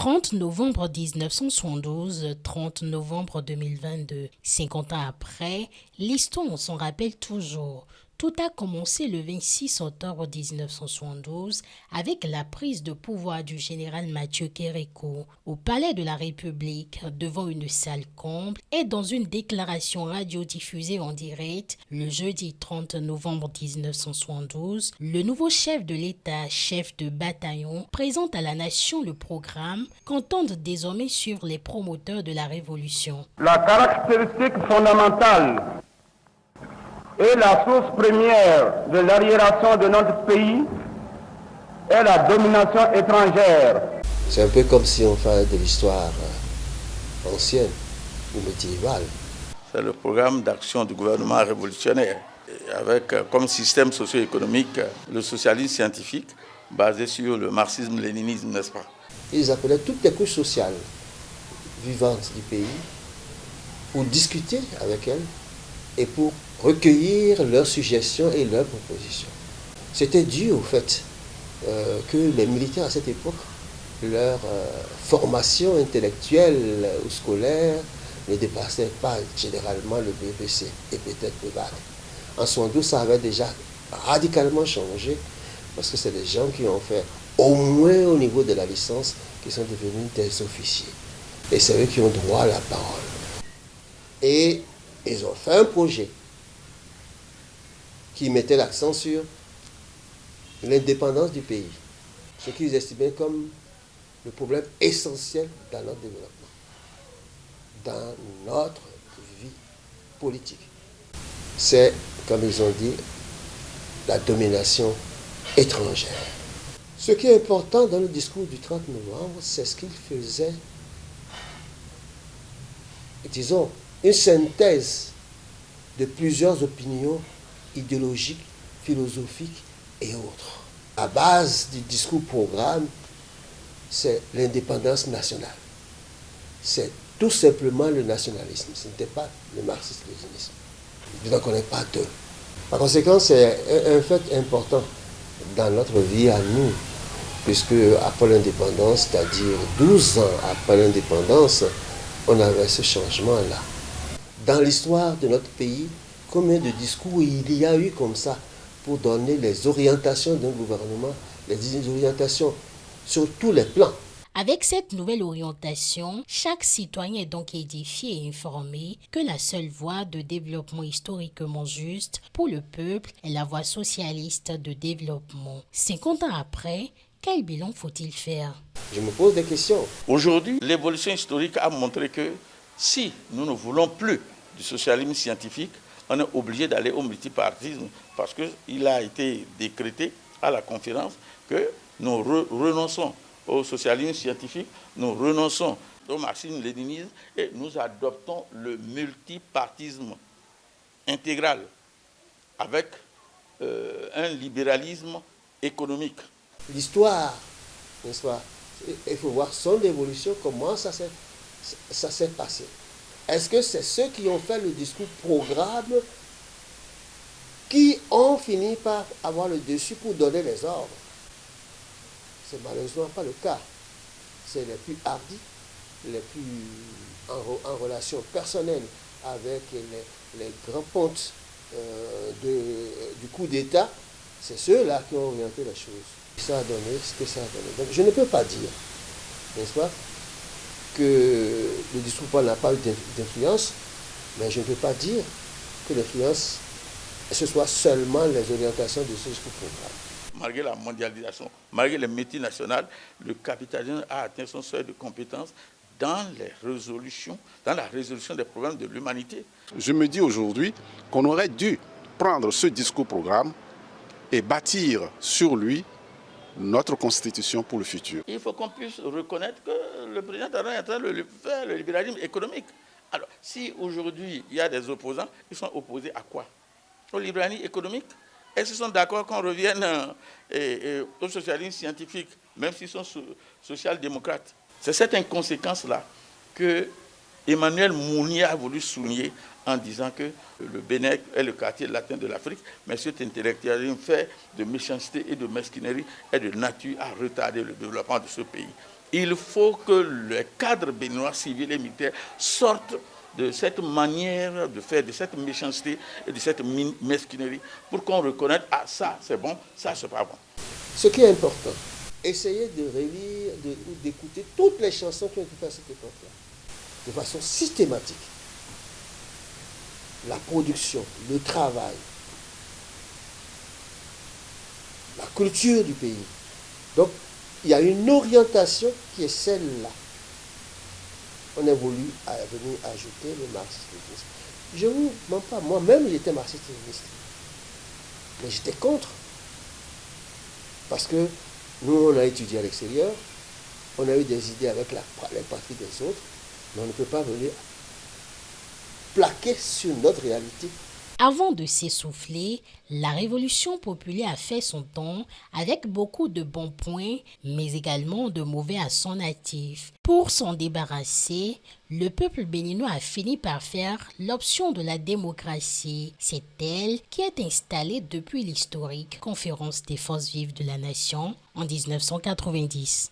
30 novembre 1972, 30 novembre 2022. 50 ans après, l'histoire s'en rappelle toujours. Tout a commencé le 26 octobre 1972 avec la prise de pouvoir du général Mathieu Kérékou au Palais de la République devant une salle comble et dans une déclaration radiodiffusée en direct le jeudi 30 novembre 1972, le nouveau chef de l'État, chef de bataillon, présente à la nation le programme qu'entendent désormais suivre les promoteurs de la révolution. La caractéristique fondamentale et la source première de l'arriération de notre pays est la domination étrangère. C'est un peu comme si on faisait de l'histoire ancienne ou médiévale. C'est le programme d'action du gouvernement révolutionnaire, avec comme système socio-économique le socialisme scientifique basé sur le marxisme-léninisme, n'est-ce pas? Ils appelaient toutes les couches sociales vivantes du pays pour discuter avec elles et pour recueillir leurs suggestions et leurs propositions. C'était dû au fait que les militaires à cette époque, leur formation intellectuelle ou scolaire ne dépassait pas généralement le BBC et peut-être le bac. En 72, ça avait déjà radicalement changé parce que c'est des gens qui ont fait, au moins au niveau de la licence, qui sont devenus des officiers. Et c'est eux qui ont droit à la parole. Et ils ont fait un projet qui mettait l'accent sur l'indépendance du pays, ce qu'ils estimaient comme le problème essentiel dans notre développement, dans notre vie politique. C'est, comme ils ont dit, la domination étrangère. Ce qui est important dans le discours du 30 novembre, c'est ce qu'il faisait, disons, une synthèse de plusieurs opinions idéologiques, philosophiques et autres. La base du discours-programme, c'est l'indépendance nationale. C'est tout simplement le nationalisme. Ce n'était pas le marxisme-léninisme. Je n'en connais pas deux. Par conséquent, c'est un fait important dans notre vie à nous, puisque après l'indépendance, c'est-à-dire 12 ans après l'indépendance, on avait ce changement-là. Dans l'histoire de notre pays, combien de discours il y a eu comme ça pour donner les orientations d'un gouvernement, les orientations sur tous les plans. Avec cette nouvelle orientation, chaque citoyen est donc édifié et informé que la seule voie de développement historiquement juste pour le peuple est la voie socialiste de développement. 50 ans après, quel bilan faut-il faire? Je me pose des questions. Aujourd'hui, l'évolution historique a montré que si nous ne voulons plus du socialisme scientifique, on est obligé d'aller au multipartisme parce qu'il a été décrété à la conférence que nous renonçons au socialisme scientifique, nous renonçons au marxisme-léninisme et nous adoptons le multipartisme intégral avec un libéralisme économique. L'histoire, n'est-ce pas? Il faut voir son évolution, comment ça s'est passé. Est-ce que c'est ceux qui ont fait le discours programme qui ont fini par avoir le dessus pour donner les ordres? C'est malheureusement pas le cas. C'est les plus hardis, les plus en relation personnelle avec les grands pontes du coup d'État. C'est ceux-là qui ont orienté les choses. Ça a donné ce que ça a donné. Donc je ne peux pas dire, n'est-ce pas, que le discours n'a pas eu d'influence, mais je ne peux pas dire que l'influence, ce soit seulement les orientations de ce discours programme. Malgré la mondialisation, malgré les multinationales, le capitalisme a atteint son seuil de compétence dans la résolution des problèmes de l'humanité. Je me dis aujourd'hui qu'on aurait dû prendre ce discours-programme et bâtir sur lui notre constitution pour le futur. Il faut qu'on puisse reconnaître que le président Talon est en train de faire le libéralisme économique. Alors, si aujourd'hui il y a des opposants, ils sont opposés à quoi? Au libéralisme économique? Est-ce qu'ils sont d'accord qu'on revienne au socialisme scientifique, même s'ils sont social-démocrates? C'est cette inconséquence-là que Emmanuel Mounier a voulu souligner en disant que le Bénin est le quartier latin de l'Afrique, mais cet intellectualisme fait de méchanceté et de mesquinerie est de nature à retarder le développement de ce pays. Il faut que le cadre béninois civil et militaire sorte de cette manière de faire, de cette méchanceté et de cette mesquinerie pour qu'on reconnaisse, ah ça c'est bon, ça c'est pas bon. Ce qui est important, essayez de relire ou d'écouter toutes les chansons qui ont été faites à cette époque-là, de façon systématique. La production, le travail, la culture du pays. Donc, il y a une orientation qui est celle-là. On a voulu venir ajouter le marxisme-léninisme. Je ne vous mens pas, moi-même j'étais marxiste-léniniste. Mais j'étais contre. Parce que nous, on a étudié à l'extérieur, on a eu des idées avec les patries des autres, mais on ne peut pas venir plaquer sur notre réalité. Avant de s'essouffler, la révolution populaire a fait son temps avec beaucoup de bons points, mais également de mauvais à son actif. Pour s'en débarrasser, le peuple béninois a fini par faire l'option de la démocratie. C'est elle qui est installée depuis l'historique Conférence des forces vives de la nation en 1990.